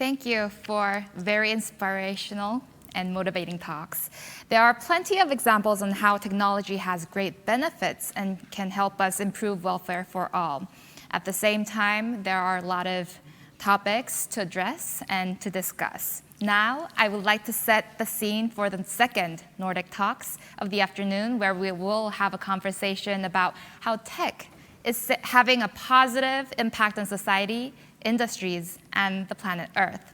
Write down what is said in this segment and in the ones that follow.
Thank you for very inspirational and motivating talks. There are plenty of examples on how technology has great benefits and can help us improve welfare for all. At the same time, there are a lot of topics to address and to discuss. Now, I would like to set the scene for the second Nordic Talks of the afternoon, where we will have a conversation about how tech is having a positive impact on society, industries, and the planet Earth.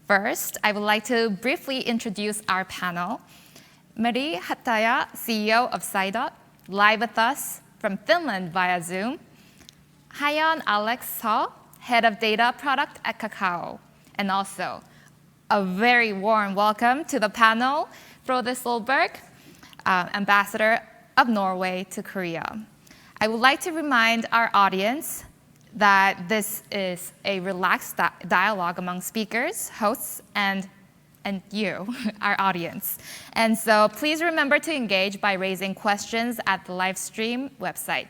First, I would like to briefly introduce our panel. Meeri Haataja, CEO of Saidot, live with us from Finland via Zoom. Hayearn Alex, Head of Data Product at Kakao. And also, a very warm welcome to the panel, Frode Solberg, Ambassador of Norway to Korea. I would like to remind our audience that this is a relaxed dialogue among speakers, hosts, and you, our audience. And so please remember to engage by raising questions at the live stream website.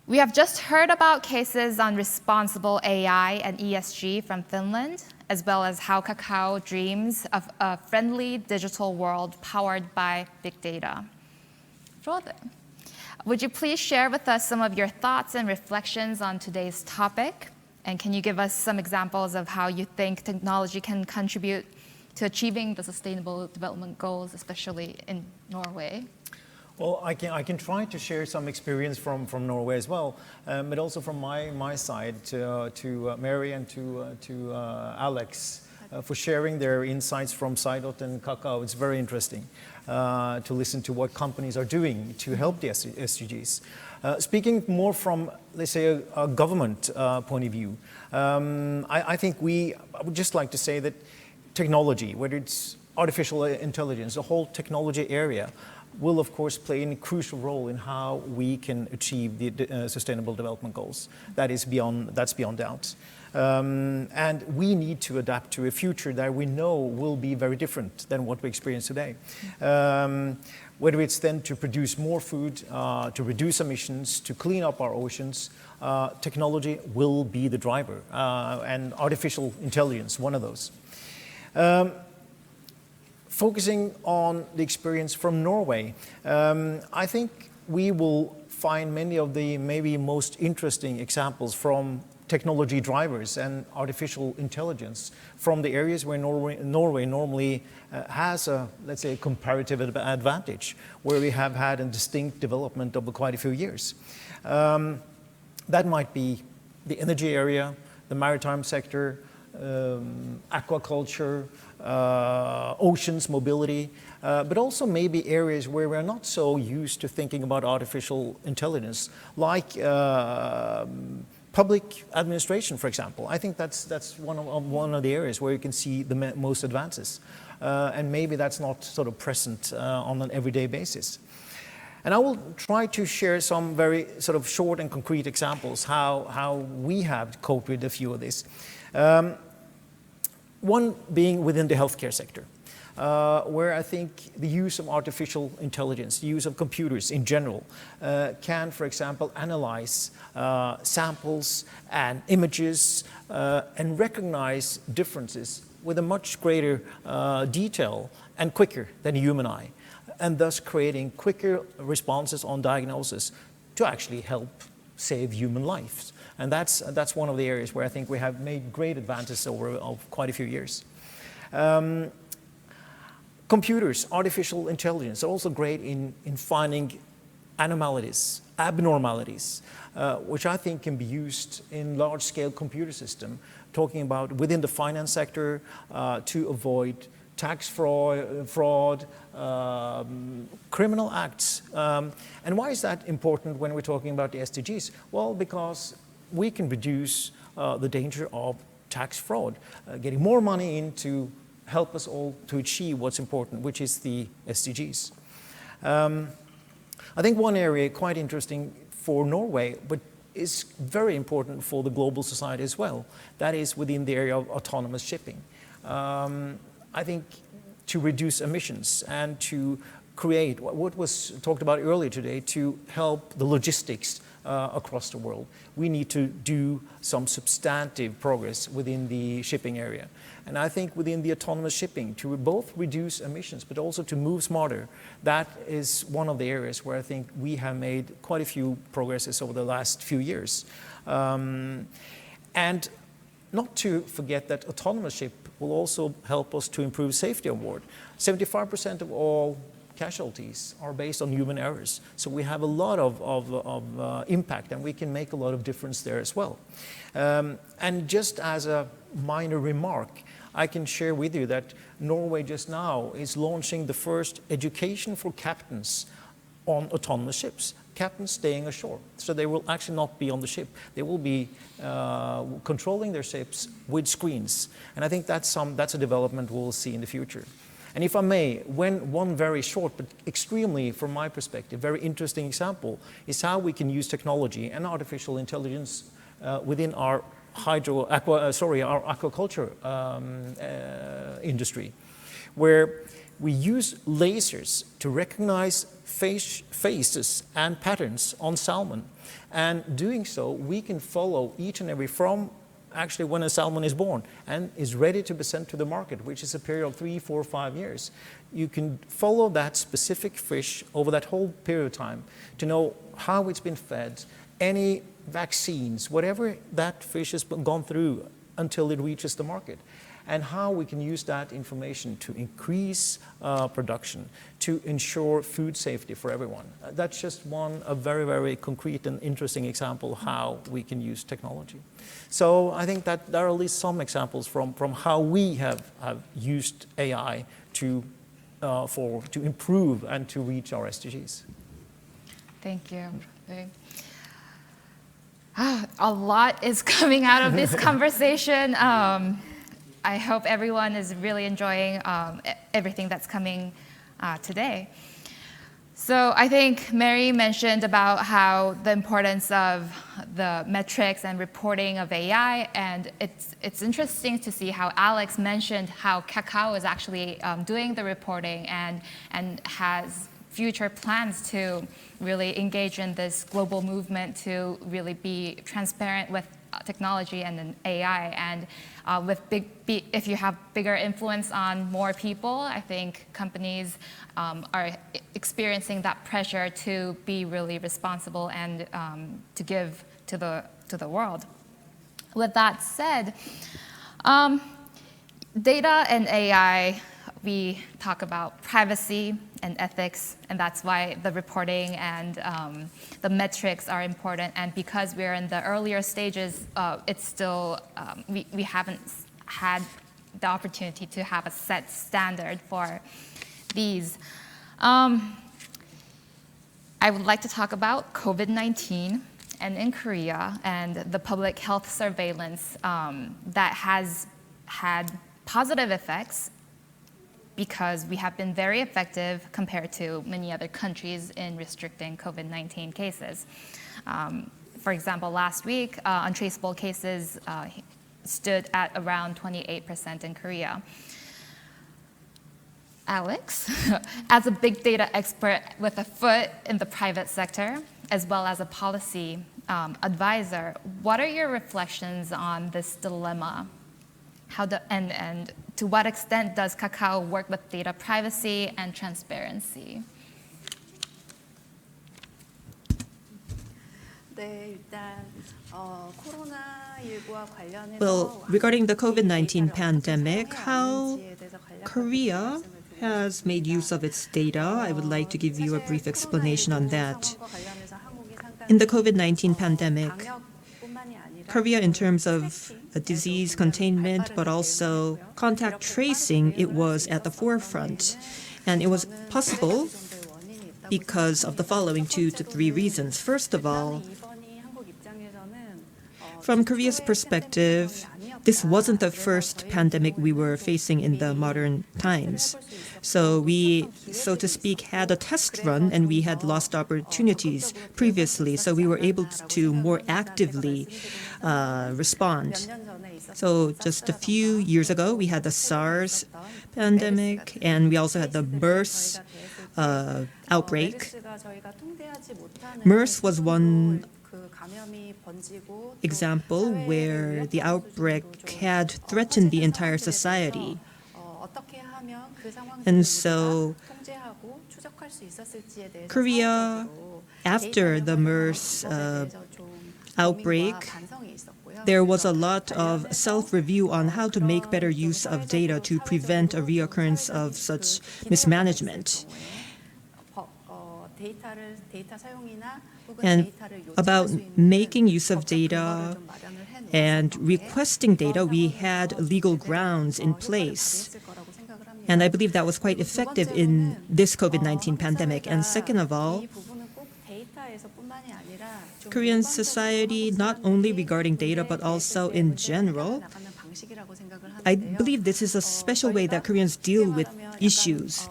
We have just heard about cases on responsible AI and ESG from Finland, as well as how Kakao dreams of a friendly digital world powered by big data. Frode, would you please share with us some of your thoughts and reflections on today's topic? And can you give us some examples of how you think technology can contribute to achieving the Sustainable Development Goals, especially in Norway? Well, I can try to share some experience from Norway as well, but also from my side to Meeri and to Alex for sharing their insights from Saidot and Kakao. It's very interesting to listen to what companies are doing to help the SDGs. Speaking more from, let's say, a government point of view, I think I would just like to say that technology, whether it's artificial intelligence, the whole technology area, will of course play a crucial role in how we can achieve the Sustainable Development Goals. That's beyond doubt. And we need to adapt to a future that we know will be very different than what we experience today. Whether it's then to produce more food, to reduce emissions, to clean up our oceans, technology will be the driver, and artificial intelligence, one of those. Focusing on the experience from Norway, I think we will find many of the maybe most interesting examples from technology drivers and artificial intelligence from the areas where Norway normally has a, let's say, comparative advantage, where we have had a distinct development over quite a few years. That might be the energy area, the maritime sector, aquaculture, oceans mobility, but also maybe areas where we're not so used to thinking about artificial intelligence, like public administration, for example. I think that's one of the areas where you can see the most advances, and maybe that's not sort of present on an everyday basis. And I will try to share some very sort of short and concrete examples how we have coped with a few of this. One being within the healthcare sector, where I think the use of artificial intelligence, the use of computers in general, can, for example, analyze samples and images and recognize differences with a much greater detail and quicker than a human eye, and thus creating quicker responses on diagnosis to actually help save human lives. And that's one of the areas where I think we have made great advances over quite a few years. Computers, artificial intelligence are also great in finding anomalies, abnormalities, which I think can be used in large-scale computer system, talking about within the finance sector to avoid tax fraud, criminal acts. And why is that important when we're talking about the SDGs? Well, because we can reduce the danger of tax fraud, getting more money in to help us all to achieve what's important, which is the SDGs. I think one area quite interesting for Norway, but is very important for the global society as well, that is within the area of autonomous shipping. I think to reduce emissions and to create what was talked about earlier today to help the logistics across the world. We need to do some substantive progress within the shipping area. And I think within the autonomous shipping, to both reduce emissions, but also to move smarter, that is one of the areas where I think we have made quite a few progresses over the last few years. And not to forget that autonomous ship will also help us to improve safety on board. 75% of all casualties are based on human errors. So we have a lot of impact, and we can make a lot of difference there as well. And just as a minor remark, I can share with you that Norway just now is launching the first education for captains on autonomous ships. Captains staying ashore. So they will actually not be on the ship. They will be controlling their ships with screens. And I think that's a development we'll see in the future. And if I may, one very short, but extremely, from my perspective, very interesting example is how we can use technology and artificial intelligence within our aquaculture industry, where we use lasers to recognize faces and patterns on salmon. And doing so, we can follow each and every from actually when a salmon is born and is ready to be sent to the market, which is a period of 3, 4, 5 years. You can follow that specific fish over that whole period of time to know how it's been fed, any vaccines, whatever that fish has gone through until it reaches the market, and how we can use that information to increase production, to ensure food safety for everyone. That's just a very, very concrete and interesting example of how we can use technology. So I think that there are at least some examples from how we have used AI to improve and to reach our SDGs. Thank you. A lot is coming out of this conversation. I hope everyone is really enjoying everything that's coming today. So I think Meeri mentioned about how the importance of the metrics and reporting of AI, and it's interesting to see how Alex mentioned how Kakao is actually doing the reporting and has future plans to really engage in this global movement to really be transparent with technology and then AI, and if you have bigger influence on more people, I think companies are experiencing that pressure to be really responsible and to give to the world. With that said, data and AI, we talk about privacy and ethics, and that's why the reporting and the metrics are important. And because we're in the earlier stages, it's still, we haven't had the opportunity to have a set standard for these. I would like to talk about COVID-19 and in Korea and the public health surveillance that has had positive effects, because we have been very effective compared to many other countries in restricting COVID-19 cases. For example, last week, untraceable cases stood at around 28% in Korea. Alex, as a big data expert with a foot in the private sector, as well as a policy advisor, what are your reflections on this dilemma? And to what extent does Kakao work with data privacy and transparency? Well, regarding the COVID-19 pandemic, how Korea has made use of its data, I would like to give you a brief explanation on that. In the COVID-19 pandemic, Korea, in terms of disease containment, but also contact tracing, it was at the forefront. And it was possible because of the following 2 to 3 reasons. First of all, from Korea's perspective, this wasn't the first pandemic we were facing in the modern times. So we, so to speak, had a test run, and we had lost opportunities previously. So we were able to more actively respond. So just a few years ago, we had the SARS pandemic, and we also had the MERS outbreak. MERS was one example where the outbreak had threatened the entire society. And so Korea, after the MERS outbreak, there was a lot of self-review on how to make better use of data to prevent a reoccurrence of such mismanagement. And about making use of data and requesting data, we had legal grounds in place. And I believe that was quite effective in this COVID-19 pandemic. And second of all, Korean society, not only regarding data, but also in general, I believe this is a special way that Koreans deal with issues.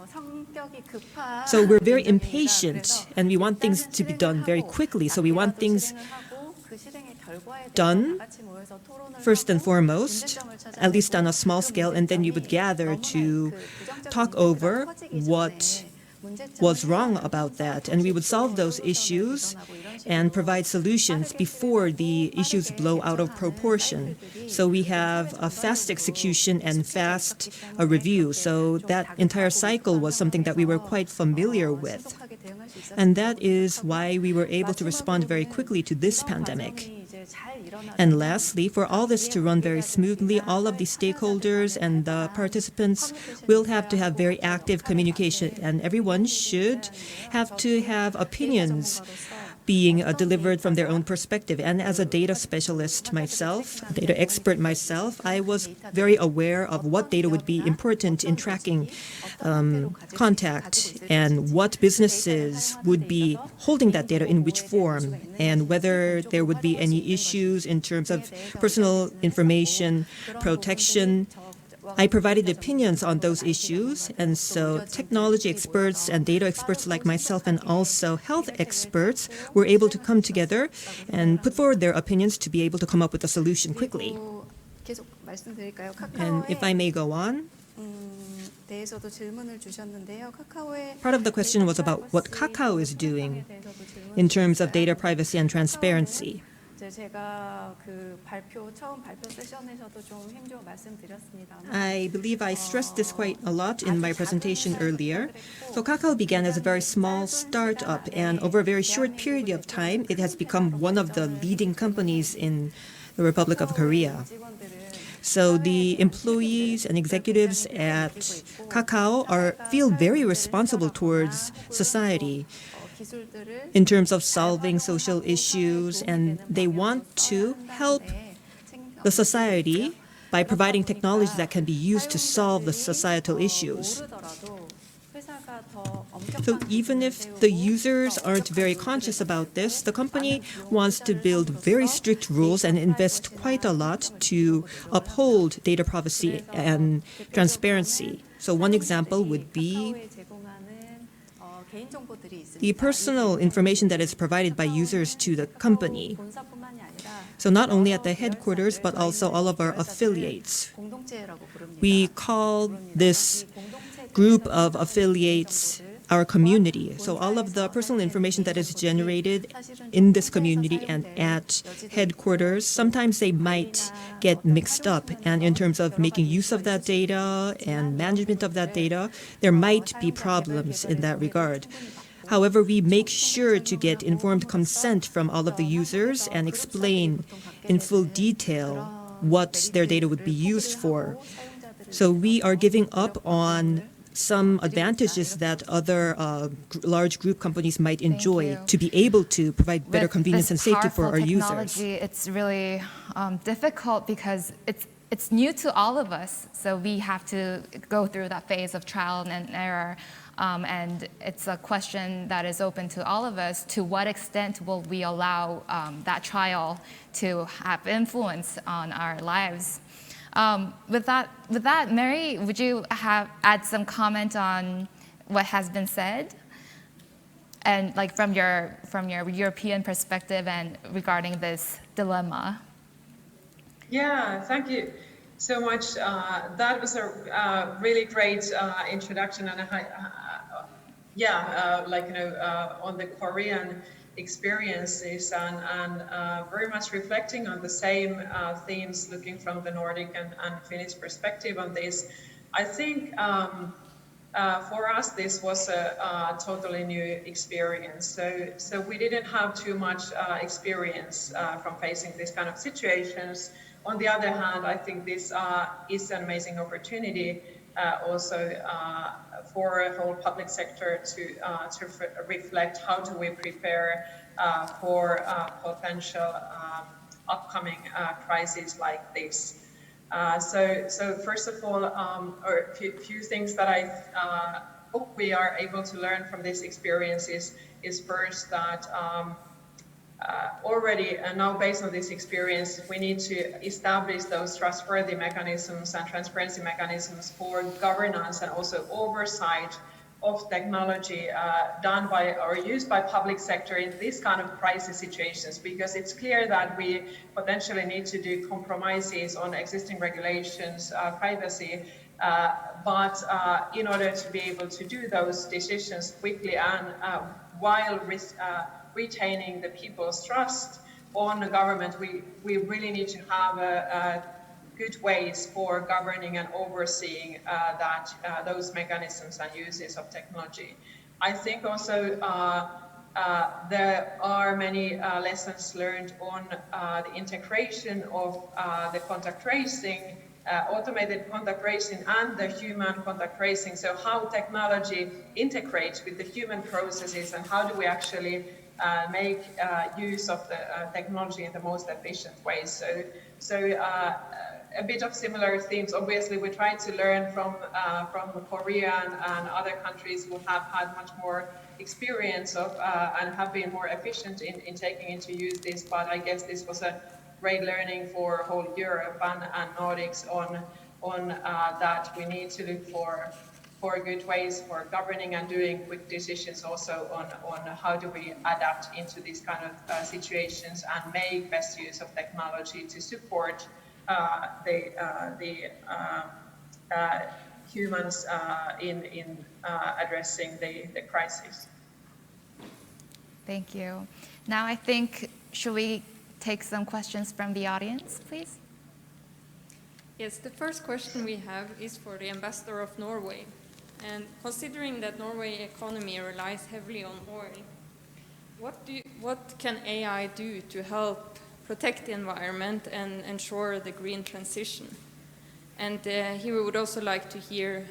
So we're very impatient and we want things to be done very quickly. So we want things done first and foremost, at least on a small scale, and then you would gather to talk over what was wrong about that. And we would solve those issues and provide solutions before the issues blow out of proportion. So we have a fast execution and fast review. So that entire cycle was something that we were quite familiar with. And that is why we were able to respond very quickly to this pandemic. And lastly, for all this to run very smoothly, all of the stakeholders and the participants will have to have very active communication, and everyone should have to have opinions being delivered from their own perspective. And as a data specialist myself, a data expert myself, I was very aware of what data would be important in tracking contact and what businesses would be holding that data in which form and whether there would be any issues in terms of personal information protection. I provided opinions on those issues, and so technology experts and data experts like myself and also health experts were able to come together and put forward their opinions to be able to come up with a solution quickly. And if I may go on, part of the question was about what Kakao is doing in terms of data privacy and transparency. I believe I stressed this quite a lot in my presentation earlier. So Kakao began as a very small startup, and over a very short period of time, it has become one of the leading companies in the Republic of Korea. So the employees and executives at Kakao feel very responsible towards society in terms of solving social issues, and they want to help the society by providing technology that can be used to solve the societal issues. So even if the users aren't very conscious about this, the company wants to build very strict rules and invest quite a lot to uphold data privacy and transparency. So one example would be the personal information that is provided by users to the company. So not only at the headquarters, but also all of our affiliates. We call this group of affiliates our community. So all of the personal information that is generated in this community and at headquarters, sometimes they might get mixed up. And in terms of making use of that data and management of that data, there might be problems in that regard. However, we make sure to get informed consent from all of the users and explain in full detail what their data would be used for. So we are giving up on some advantages that other large group companies might enjoy to be able to provide better convenience and safety for our users. It's really difficult because it's new to all of us. So we have to go through that phase of trial and error. And it's a question that is open to all of us. To what extent will we allow that trial to have influence on our lives? With that, Meeri, would you add some comment on what has been said, and like from your European perspective and regarding this dilemma? Yeah, thank you so much. That was a really great introduction, and on the Korean experiences and very much reflecting on the same themes, looking from the Nordic and Finnish perspective on this. I think for us, this was a totally new experience. So we didn't have too much experience from facing these kind of situations. On the other hand, I think this is an amazing opportunity also for a whole public sector to reflect how do we prepare for potential upcoming crises like this. So first of all, or a few things that I hope we are able to learn from this experience is first that already now based on this experience, we need to establish those trustworthy mechanisms and transparency mechanisms for governance and also oversight of technology done by or used by public sector in this kind of crisis situations, because it's clear that we potentially need to do compromises on existing regulations, privacy, but in order to be able to do those decisions quickly and while retaining the people's trust on the government, we really need to have good ways for governing and overseeing those mechanisms and uses of technology. I think also there are many lessons learned on the integration of the contact tracing, automated contact tracing and the human contact tracing. So how technology integrates with the human processes and how do we actually make use of the technology in the most efficient way. So a bit of similar themes. Obviously, we try to learn from Korea and other countries who have had much more experience of and have been more efficient in taking into use this. But I guess this was a great learning for whole Europe and Nordics on that we need to look for good ways for governing and doing quick decisions also on how do we adapt into these kind of situations and make best use of technology to support the humans in addressing the crisis. Thank you. Now I think, should we take some questions from the audience, please? Yes, the first question we have is for the Ambassador of Norway. And considering that Norway's economy relies heavily on oil, what can AI do to help protect the environment and ensure the green transition? And here we would also like to hear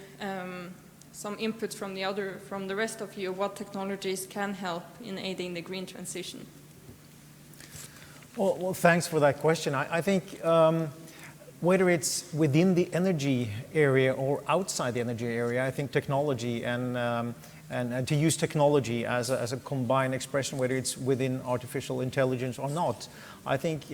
some inputs from the rest of you, what technologies can help in aiding the green transition. Well, thanks for that question. I think whether it's within the energy area or outside the energy area, I think technology and to use technology as a combined expression, whether it's within artificial intelligence or not, I think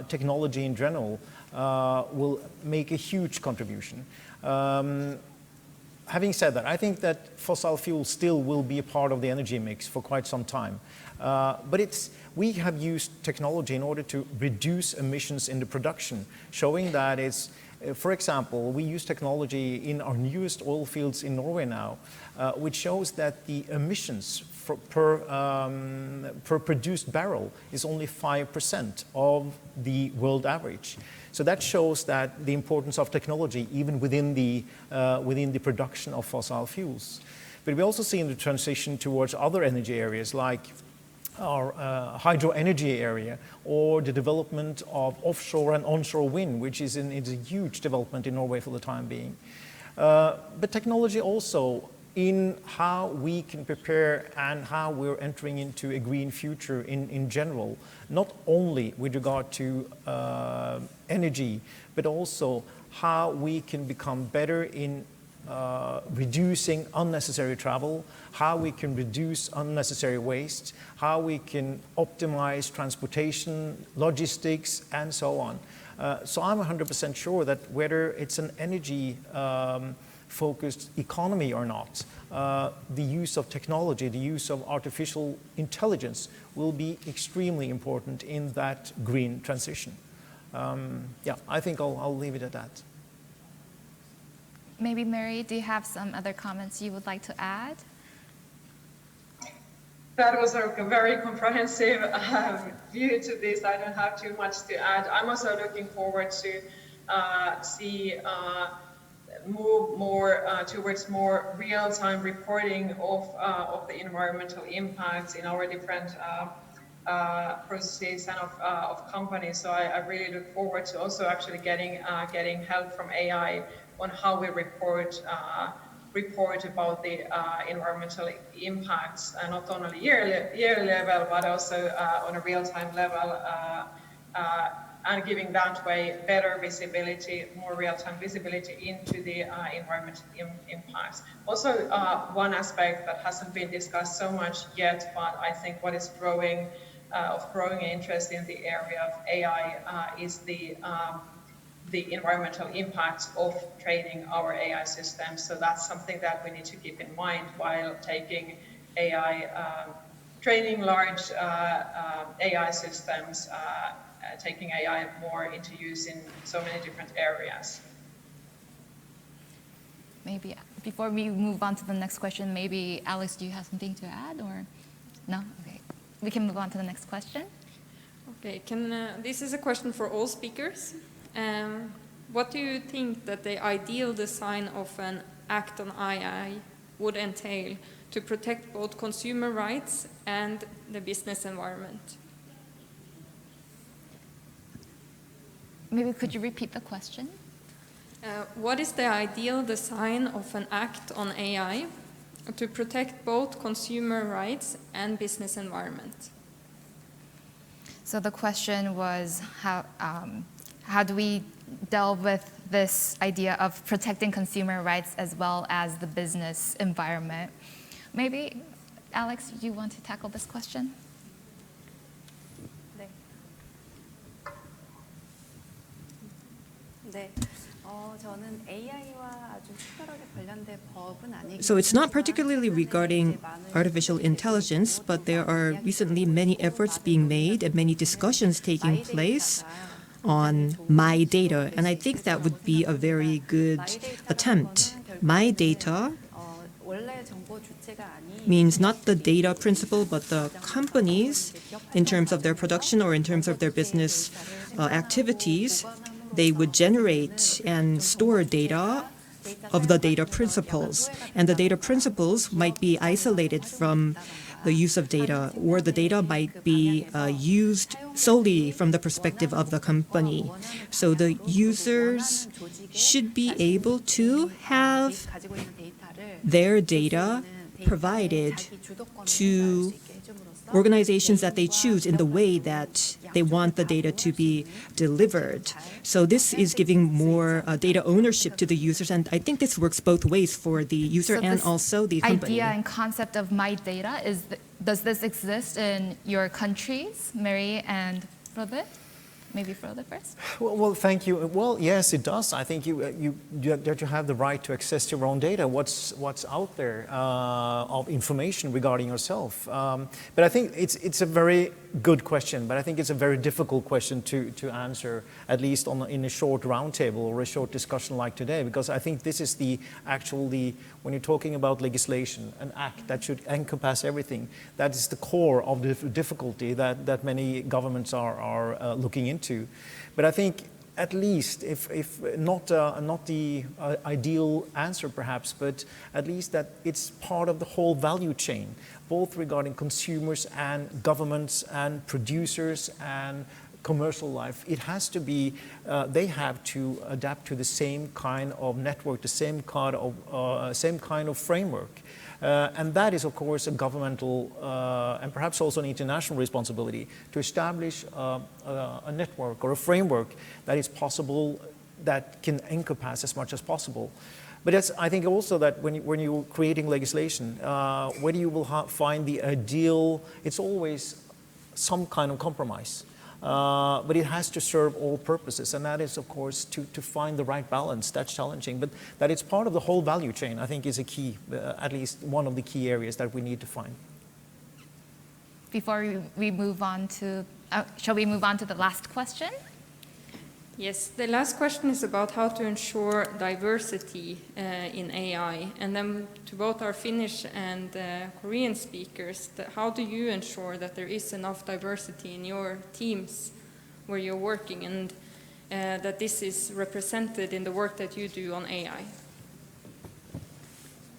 technology in general will make a huge contribution. Having said that, I think that fossil fuels still will be a part of the energy mix for quite some time. But we have used technology in order to reduce emissions in the production, showing that it's, for example, we use technology in our newest oil fields in Norway now, which shows that the emissions per produced barrel is only 5% of the world average. So that shows that the importance of technology even within the production of fossil fuels. But we also see in the transition towards other energy areas like our hydro energy area or the development of offshore and onshore wind, which is a huge development in Norway for the time being. But technology also in how we can prepare and how we're entering into a green future in general, not only with regard to energy, but also how we can become better in reducing unnecessary travel, how we can reduce unnecessary waste, how we can optimize transportation, logistics, and so on. So I'm 100% sure that whether it's an energy focused economy or not, the use of technology, the use of artificial intelligence will be extremely important in that green transition. Yeah, I think I'll leave it at that. Maybe Meeri, do you have some other comments you would like to add? That was a very comprehensive view to this. I don't have too much to add. I'm also looking forward to see move more towards more real-time reporting of the environmental impacts in our different processes and of companies. So I really look forward to also actually getting help from AI on how we report about the environmental impacts, not only yearly level, but also on a real-time level, and giving that way better visibility, more real-time visibility into the environmental impacts. Also, one aspect that hasn't been discussed so much yet, but I think what is growing interest in the area of AI is the environmental impacts of training our AI systems. So that's something that we need to keep in mind while taking AI, training large AI systems, taking AI more into use in so many different areas. Maybe before we move on to the next question, maybe Alex, do you have something to add or no? Okay, we can move on to the next question. Okay, this is a question for all speakers. What do you think that the ideal design of an Act on AI would entail to protect both consumer rights and the business environment? Maybe could you repeat the question? What is the ideal design of an Act on AI to protect both consumer rights and business environment? So the question was how do we delve with this idea of protecting consumer rights as well as the business environment? Maybe, Alex, do you want to tackle this question? So it's not particularly regarding artificial intelligence, but there are recently many efforts being made and many discussions taking place on my data. And I think that would be a very good attempt. My data means not the data principle, but the companies, in terms of their production or in terms of their business activities, they would generate and store data of the data principles. And the data principles might be isolated from the use of data, or the data might be used solely from the perspective of the company. So the users should be able to have their data provided to organizations that they choose in the way that they want the data to be delivered. So this is giving more data ownership to the users, and I think this works both ways for the user and also the company. Idea and concept of my data, does this exist in your countries, Meeri and Frode? Maybe Frode first. Well, thank you. Well, yes, it does. I think you have the right to access your own data, what's out there of information regarding yourself. But I think it's a very good question, but I think it's a very difficult question to answer, at least in a short roundtable or a short discussion like today, because I think this is when you're talking about legislation, an act that should encompass everything, that is the core of the difficulty that many governments are looking into. But I think at least, if not the ideal answer perhaps, but at least that it's part of the whole value chain, both regarding consumers and governments and producers and commercial life. It has to be, they have to adapt to the same kind of network, the same kind of framework. And that is, of course, a governmental and perhaps also an international responsibility to establish a network or a framework that is possible, that can encompass as much as possible. But I think also that when you're creating legislation, when you will find the ideal, it's always some kind of compromise. But it has to serve all purposes, and that is, of course, to find the right balance. That's challenging, but that it's part of the whole value chain, I think, is a key, at least one of the key areas that we need to find. Before we move on to, shall we move on to the last question? Yes, the last question is about how to ensure diversity in AI. And then to both our Finnish and Korean speakers, how do you ensure that there is enough diversity in your teams where you're working and that this is represented in the work that you do on AI?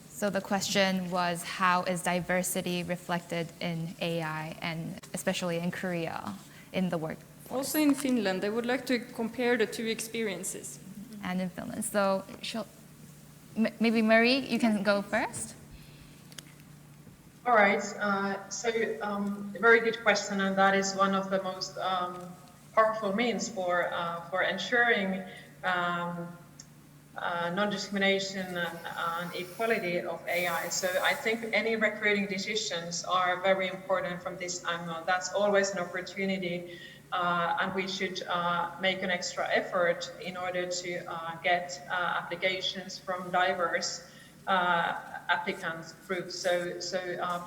So the question was, how is diversity reflected in AI and especially in Korea in the work? Also in Finland, I would like to compare the two experiences. And in Finland. So maybe Meeri, you can go first. All right. Very good question, and that is one of the most powerful means for ensuring non-discrimination and equality of AI. So I think any recruiting decisions are very important from this angle. That's always an opportunity, and we should make an extra effort in order to get applications from diverse applicant groups. So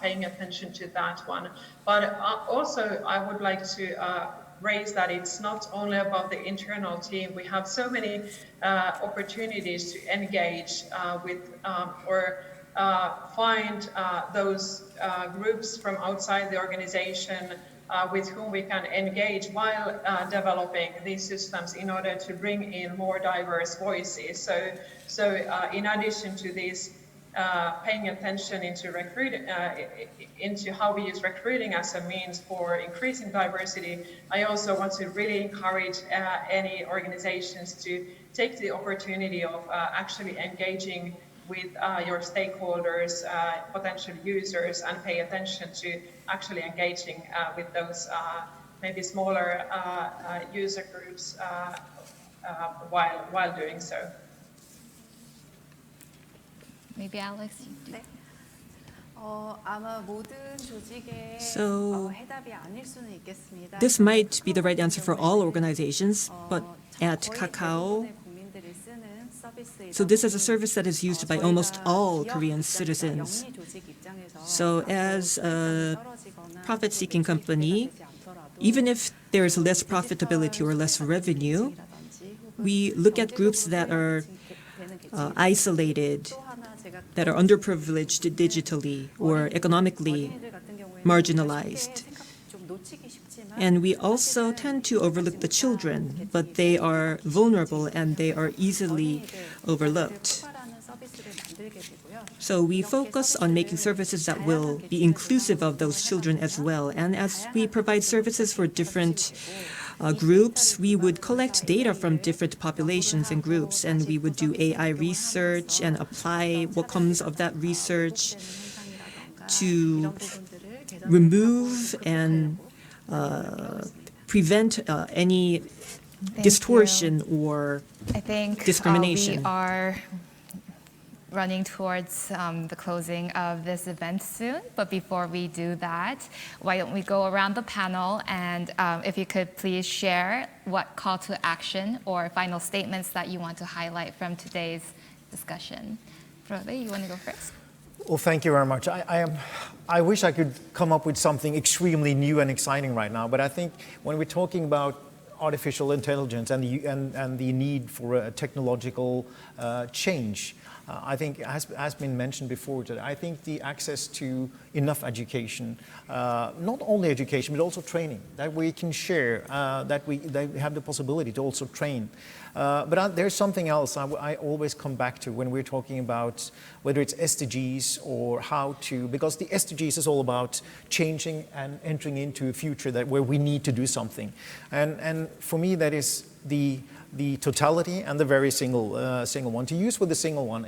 paying attention to that one. But also I would like to raise that it's not only about the internal team. We have so many opportunities to engage with or find those groups from outside the organization with whom we can engage while developing these systems in order to bring in more diverse voices. So in addition to this, paying attention into how we use recruiting as a means for increasing diversity, I also want to really encourage any organizations to take the opportunity of actually engaging with your stakeholders, potential users, and pay attention to actually engaging with those maybe smaller user groups while doing so. Maybe Alex, you do. So this might be the right answer for all organizations, but at Kakao, so this is a service that is used by almost all Korean citizens. So as a profit-seeking company, even if there is less profitability or less revenue, we look at groups that are isolated, that are underprivileged digitally or economically marginalized. And we also tend to overlook the children, but they are vulnerable and they are easily overlooked. So we focus on making services that will be inclusive of those children as well. And as we provide services for different groups, we would collect data from different populations and groups, and we would do AI research and apply what comes of that research to remove and prevent any distortion or discrimination. We are running towards the closing of this event soon. But before we do that, why don't we go around the panel and if you could please share what call to action or final statements that you want to highlight from today's discussion. Frode, you want to go first? Well, thank you very much. I wish I could come up with something extremely new and exciting right now, but I think when we're talking about artificial intelligence and the need for a technological change, I think has been mentioned before today. I think the access to enough education, not only education, but also training that we can share, that we have the possibility to also train. But there's something else I always come back to when we're talking about whether it's SDGs or how to, because the SDGs is all about changing and entering into a future where we need to do something. And for me, that is the totality and the very single one. To use with the single one,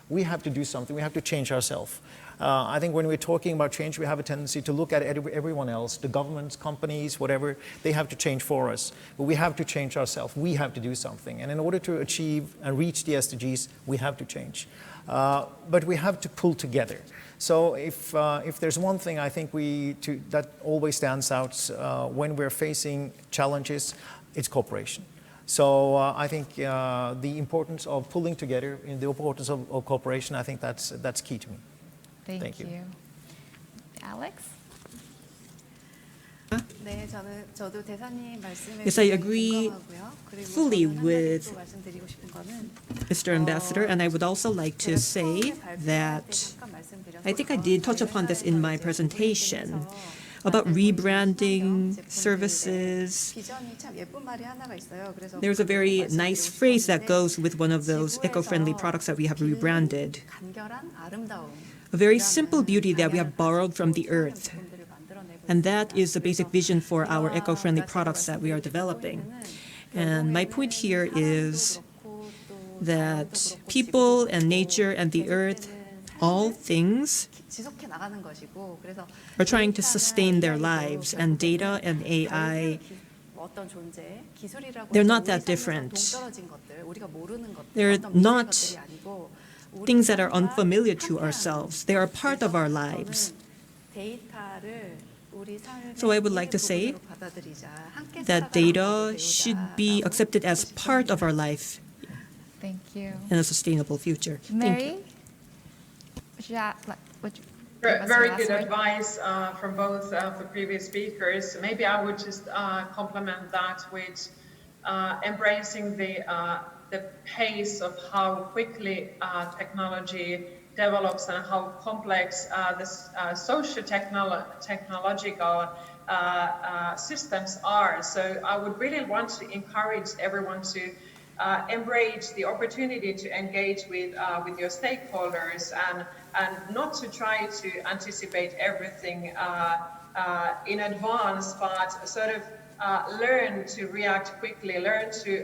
we have to do something. We have to change ourselves. I think when we're talking about change, we have a tendency to look at everyone else, the governments, companies, whatever, they have to change for us. But we have to change ourselves. We have to do something. And in order to achieve and reach the SDGs, we have to change. But we have to pull together. So if there's one thing I think that always stands out when we're facing challenges, it's cooperation. So I think the importance of pulling together, and the importance of cooperation, I think that's key to me. Thank you. Alex? 네, 저도 대사님 말씀에 Yes, I agree 공감하고요. 그리고 fully 저는 한 가지 with 또 말씀드리고 싶은 거는 Mr. Ambassador, and I would also like to say that I think I did touch upon this in my presentation about rebranding services. There's a very nice phrase that goes with one of those eco-friendly products that we have rebranded. A very simple beauty that we have borrowed from the earth. And that is the basic vision for our eco-friendly products that we are developing. And my point here is that people and nature and the earth, all things, are trying to sustain their lives, and data and AI, they're not that different. They're not things that are unfamiliar to ourselves. They are part of our lives. So I would like to say that data should be accepted as part of our life Thank you. in a sustainable future. Thank you. Mary, would you give us Very your good last word? advice from both of the previous speakers. Maybe I would just complement that with embracing the pace of how quickly technology develops and how complex the socio-technological systems are. So I would really want to encourage everyone to embrace the opportunity to engage with your stakeholders and not to try to anticipate everything in advance, but sort of learn to react quickly, learn to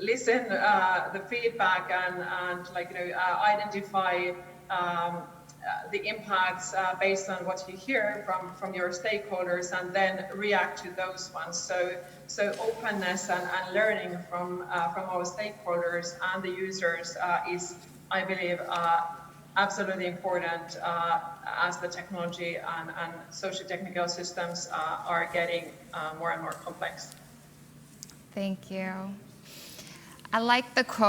listen the feedback and identify the impacts based on what you hear from your stakeholders, and then react to those ones. So openness and learning from our stakeholders and the users is, I believe, absolutely important as the technology and socio-technical systems are getting more and more complex. Thank you. I like the quote.